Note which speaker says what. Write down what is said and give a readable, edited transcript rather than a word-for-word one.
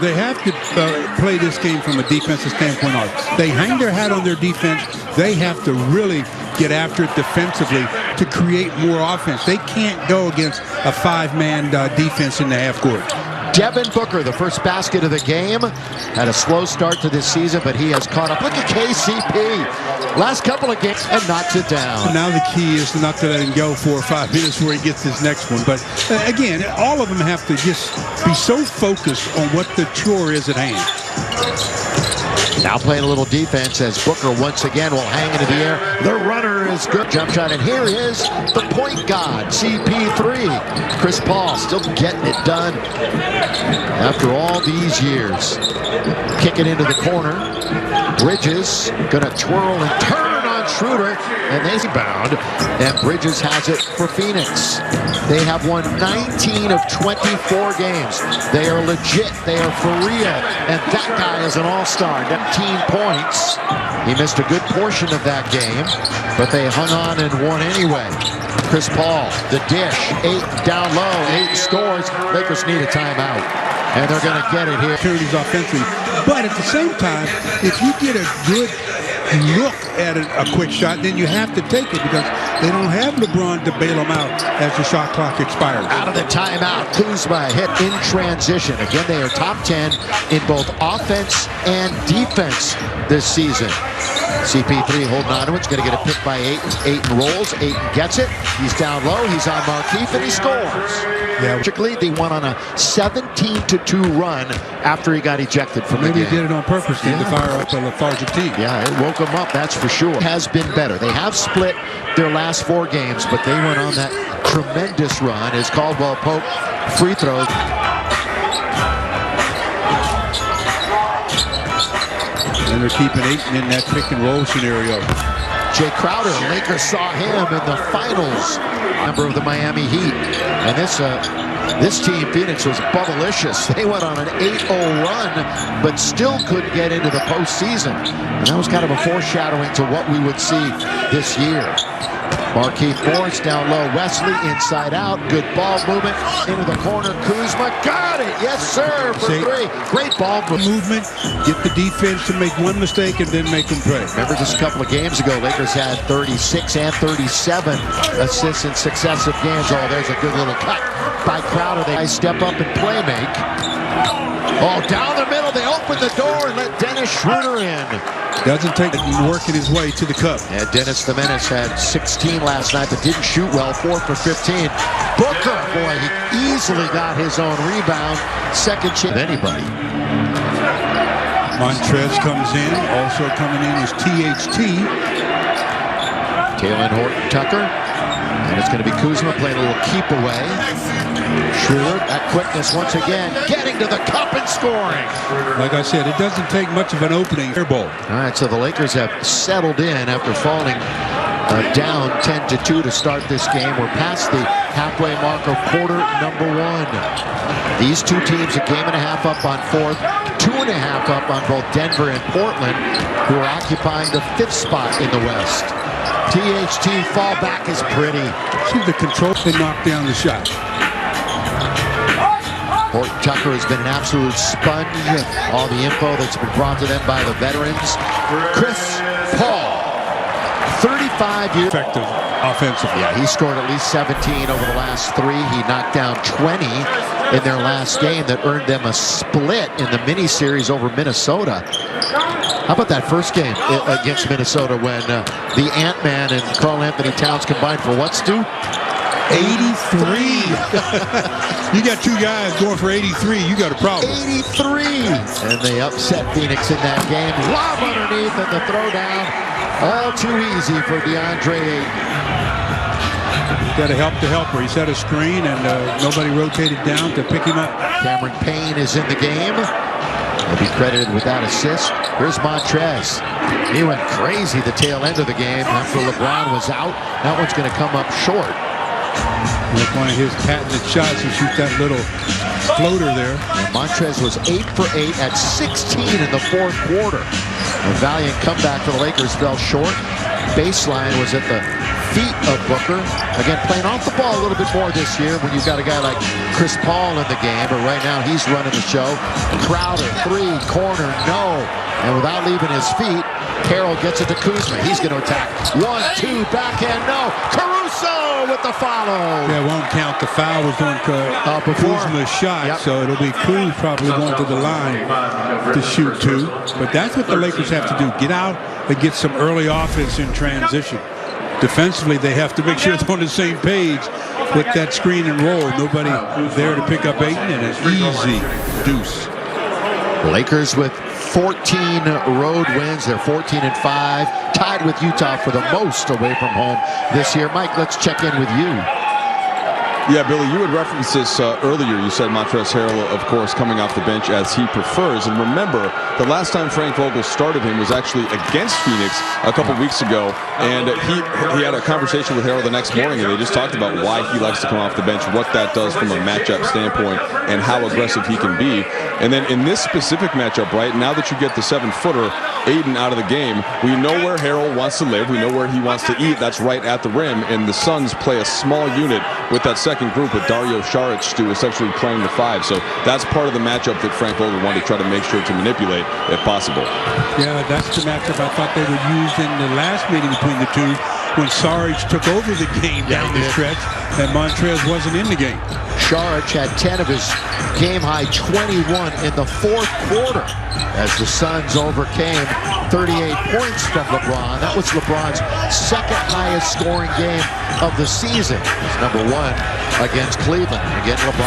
Speaker 1: they have to play this game from a defensive standpoint. They hang their hat on their defense. They have to really get after it defensively to create more offense. They can't go against a five-man defense in the half court.
Speaker 2: Devin Booker, the first basket of the game, had a slow start to this season, but he has caught up. Look at KCP. Last couple of games and knocks it down.
Speaker 1: Now the key is not to let him go 4 or 5 minutes before he gets his next one. But again, all of them have to just be so focused on what the chore is at hand.
Speaker 2: Now playing a little defense as Booker once again will hang into the air. The runner is good. Jump shot, and here is the point guard, CP3. Chris Paul still getting it done after all these years. Kick it into the corner. Bridges gonna twirl and turn on Schroeder, and they rebound. And Bridges has it for Phoenix. They have won 19 of 24 games. They are legit. They are for real. And that guy is an all-star. 19 points. He missed a good portion of that game, but they hung on and won anyway. Chris Paul, the dish, 8 down low, 8 scores. Lakers need a timeout, and they're going to get it here.
Speaker 1: Opportunities offensively, but at the same time, if you get a good look at a quick shot, then you have to take it because they don't have LeBron to bail them out as the shot clock expires.
Speaker 2: Out of the timeout, Kuzma hit in transition. Again, they are top 10 in both offense and defense this season. CP3 holding on to it. He's going to get a pick by Ayton. Ayton rolls. Ayton gets it. He's down low. He's on Markieff, and he scores.
Speaker 1: Yeah.
Speaker 2: They went on a 17-2 run after he got ejected from the game.
Speaker 1: Maybe he did it on purpose to fire up a lethargic team.
Speaker 2: Yeah, it woke him up, that's for sure. Has been better. They have split their last 4 games, but they went on that tremendous run as Caldwell Pope free throws.
Speaker 1: And they're keeping Ayton in that pick and roll scenario.
Speaker 2: Jay Crowder, Lakers saw him in the finals, member of the Miami Heat. And this team, Phoenix, was bubblicious. They went on an 8-0 run, but still couldn't get into the postseason. And that was kind of a foreshadowing to what we would see this year. Markieff Morris down low. Wesley inside out. Good ball movement into the corner. Kuzma got it. Yes, sir, for 3. Great ball
Speaker 1: movement. Get the defense to make one mistake and then make them play.
Speaker 2: Remember just a couple of games ago, Lakers had 36 and 37 assists in successive games. Oh, there's a good little cut by Crowder. They step up and play make. Oh, down the middle. They open the door and let Dennis Schroeder in.
Speaker 1: Doesn't take working his way to the cup.
Speaker 2: Yeah, Dennis the Menace had 16 last night, but didn't shoot well. 4 for 15. Booker, boy, he easily got his own rebound. Second chance. Anybody.
Speaker 1: Montrez comes in. Also coming in is THT.
Speaker 2: Talen Horton-Tucker. And it's going to be Kuzma playing a little keep away. Schroeder, that quickness once again, getting to the cup and scoring.
Speaker 1: Like I said, it doesn't take much of an opening air ball.
Speaker 2: All right, so the Lakers have settled in after falling down 10-2 to start this game. We're past the halfway mark of quarter number 1. These two teams a game and a half up on 4th, 2.5 up on both Denver and Portland, who are occupying the 5th spot in the West. THT fallback is pretty.
Speaker 1: See the control to knock down the shot.
Speaker 2: Horton-Tucker has been an absolute sponge. All the info that's been brought to them by the veterans. Chris Paul, 35 years.
Speaker 1: Effective offensively.
Speaker 2: Yeah, he scored at least 17 over the last 3. He knocked down 20 in their last game that earned them a split in the mini-series over Minnesota. How about that first game against Minnesota when the Ant-Man and Karl-Anthony Towns combined for what, Stu?
Speaker 1: 83. You got 2 guys going for 83. You got a problem.
Speaker 2: 83. And they upset Phoenix in that game. Lob underneath and the throwdown. All too easy for DeAndre Ayton.
Speaker 1: Got to help the helper. He set a screen and nobody rotated down to pick him up.
Speaker 2: Cameron Payne is in the game. He'll be credited with that assist. Here's Montrez. He went crazy the tail end of the game after LeBron was out. That one's going to come up short.
Speaker 1: Like one of his patented shots, he shoots that little floater there.
Speaker 2: And Montrez was 8 for 8 at 16 in the 4th quarter. A valiant comeback for the Lakers fell short. Baseline was at the feet of Booker. Again, playing off the ball a little bit more this year when you've got a guy like Chris Paul in the game, but right now he's running the show. Crowder, three, corner, no. And without leaving his feet, Harrell gets it to Kuzma. He's going to attack. 1-2, backhand, no. Caruso with the follow.
Speaker 1: Yeah, won't count. The foul was on Kuzma's shot,
Speaker 2: Yep.
Speaker 1: so it'll be Kuz probably going to the line to shoot two. But that's what the Lakers have to do. Get out and get some early offense in transition. Defensively, they have to make sure they're on the same page with that screen and roll. Nobody there to pick up Ayton, and an easy deuce.
Speaker 2: Lakers with 14 road wins. They're 14-5, tied with Utah for the most away from home this year. Mike, let's check in with you.
Speaker 3: Yeah, Billy, you had referenced this earlier. You said Montrezl Harrell, of course, coming off the bench as he prefers. And remember, the last time Frank Vogel started him was actually against Phoenix a couple weeks ago. And he had a conversation with Harrell the next morning, and they just talked about why he likes to come off the bench, what that does from a matchup standpoint, and how aggressive he can be. And then in this specific matchup, right, now that you get the 7-footer, Ayton out of the game, we know where Harrell wants to live. We know where he wants to eat. That's right at the rim. And the Suns play a small unit with that second group with Dario Saric essentially playing the 5. So that's part of the matchup that Frank Vogel wanted to try to make sure to manipulate if possible.
Speaker 1: Yeah, that's the matchup I thought they would use in the last meeting between the two when Saric took over the game down the stretch and Montrezl wasn't in the game.
Speaker 2: Saric had 10 of his game-high 21 in the fourth quarter as the Suns overcame 38 points from LeBron. That was LeBron's second highest scoring game of the season. It's number 1 against Cleveland. Again, LeBron